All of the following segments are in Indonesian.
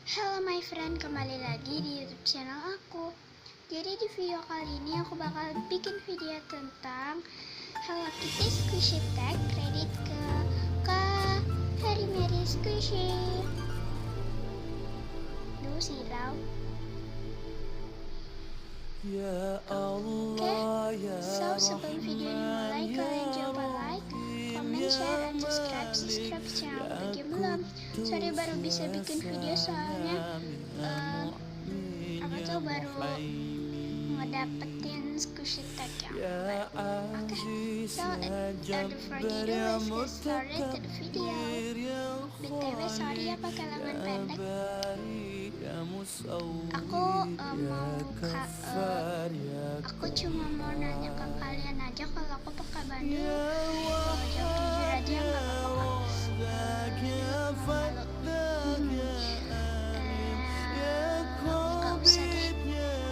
Halo my friend, kembali lagi di YouTube channel aku. Jadi di video kali ini aku bakal bikin video tentang Hello Kitty Squishy Tag kredit ke Kak Harry Mary Squishy. Duh, silau. Ya Oke, Allah, ya so sebelum video ini mulai, kalian coba like, comment, share, and subscribe channel bagi yang belum. Sorry baru bisa bikin video soalnya aku tuh baru ngedapetin squishy tag yang baru. Oke, so without further ado, let's get started to the video. BTW sorry ya pakai lengan pendek. Aku cuma mau nanya ke kalian aja kalau aku pakai bandul. Kalau jawab jujur aja nggak apa-apa. Nggak usah deh.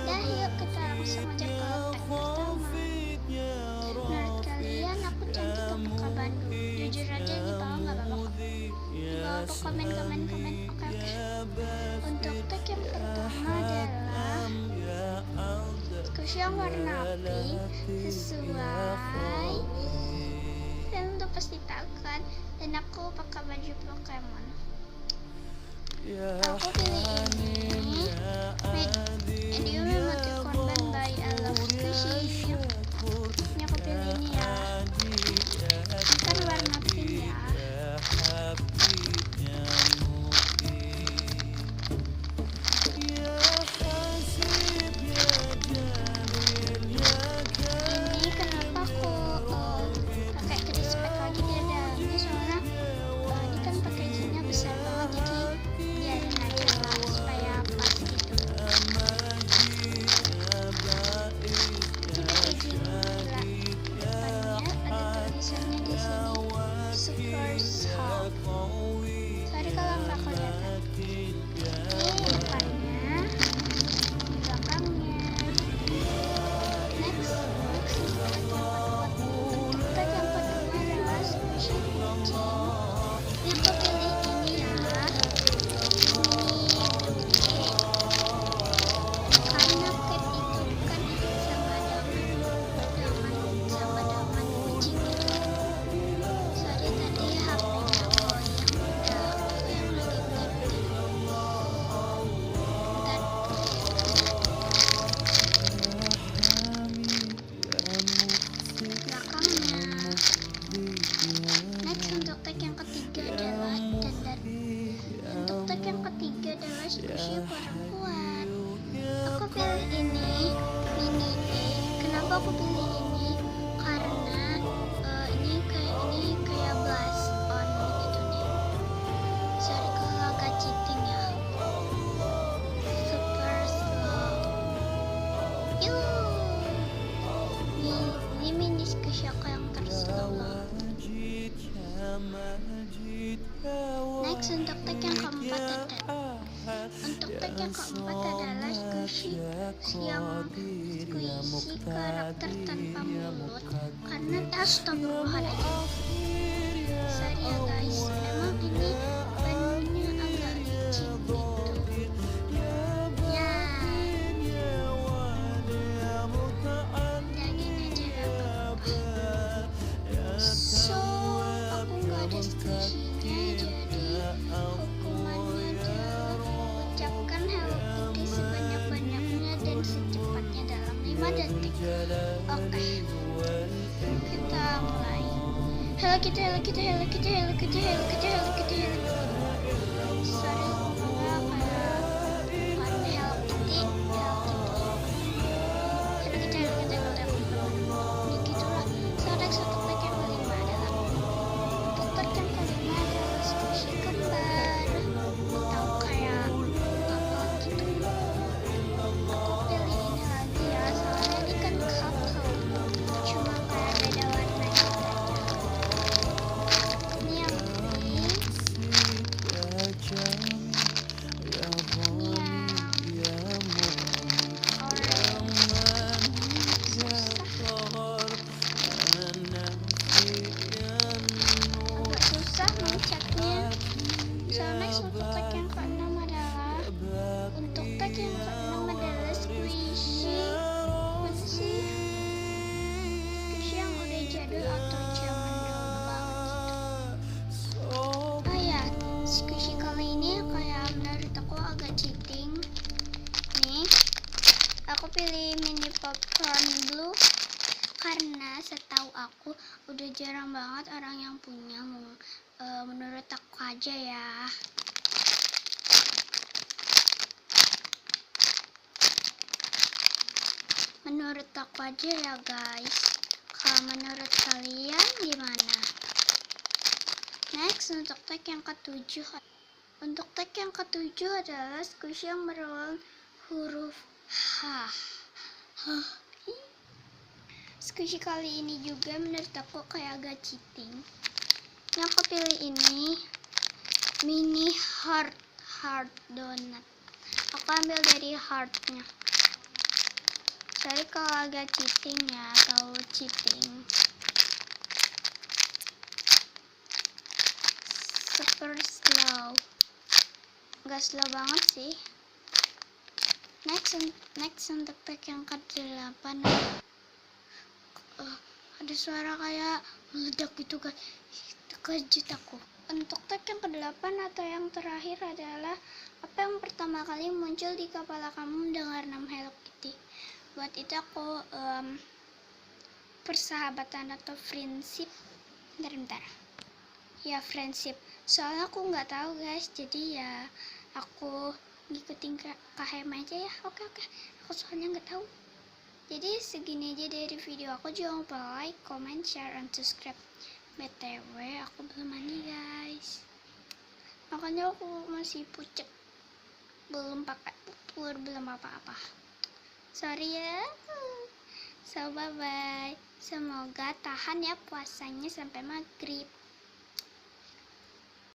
Dah yuk kita langsung aja ke tag pertama. Menurut kalian aku cantik gak pakai bandul? Jujur aja di bawah nggak apa-apa. Di bawah komen. Oke. Untuk tag yang pertama adalah squishy yang warna pink sesuai dan udah pasti tahu kan, dan aku pakai baju Pokemon. Aku pilih ini medium emoticon by I Love Squishy. Ini aku pilih ini ya, ini kan warna pink ya. Ini kenapa aku pakai crisp pack lagi di dalamnya, soalnya ini kan packagingnya besar banget, jadi biarin aja lah supaya pas gitu. Ini packaging depannya ada tulisannya di sini Super Soft. Sorry kalau nggak kelihatan. Ini depannya, belakangnya. Next untuk tag yang kedua adalah squishy kucing. Ini aku pilih ini ya, karena cat itu kan sama dengan kucing gitu. Sorry tadi HP-nya aku yang lagi ngetik. Belakangnya. Next untuk tag yang ketiga adalah dandan. Untuk tag yang ketiga adalah squishy perempuan. Aku pilih ini mini ini. Kenapa aku pilih ini? Karena ini kayak blast on gitu nih. Sorry kalau agak cheating ya. Super slow. Ini mini squishy aku yang terslow. Next untuk tag yang keempat adalah squishy karakter tanpa mulut, karena astagfirullahaladzim. Sorry ya guys, emang ini banunya agak licin gitu ya. Udah gini aja gak apa-apa. So aku gak ada squishy-nya, jadi hukumannya adalah ucapkan Hello Kitty sebanyak-banyaknya dan secepatnya dalam 5 detik. Oke, kita mulai. Hello Kitty. Sorry ngomongnya kayak bukan Hello Kitty. Ini gitulah. So next untuk tag yang kelima adalah squishy kembar. Tahu kayak apa gitu. Aku pilih ini lagi ya, soalnya ini kan couple, cuma kayak beda warna gitu aja. Ini yang pink. pilih mini popcorn blue karena setahu aku udah jarang banget orang yang punya, menurut aku aja ya. Menurut aku aja ya guys. Kalau menurut kalian gimana? Next, untuk tag yang ketujuh. Untuk tag yang ketujuh adalah squishy yang berulang huruf H. Squishy kali ini juga menurut aku kayak agak cheating. Yang kepilih ini mini heart donut. Aku ambil dari heartnya. Jadi kalau agak cheating ya, atau cheating. Super slow. Gak slow banget sih. Next untuk tag yang ke-8. Ada suara kayak meledak gitu guys. Terkejut aku. Untuk tag yang ke-8 atau yang terakhir adalah apa yang pertama kali muncul di kepala kamu mendengar nama Hello Kitty. Buat itu aku persahabatan atau friendship. Bentar. Ya friendship. Soalnya aku nggak tahu guys. Jadi ya aku ngikutin KHM aja ya. Oke. Aku soalnya nggak tahu. Jadi segini aja dari video aku. Jangan lupa like, comment, share, and subscribe. BTW aku belum mandi guys. Makanya aku masih pucet. Belum pakai pupur, belum apa-apa. Sorry ya. So bye bye. Semoga tahan ya puasanya sampai maghrib.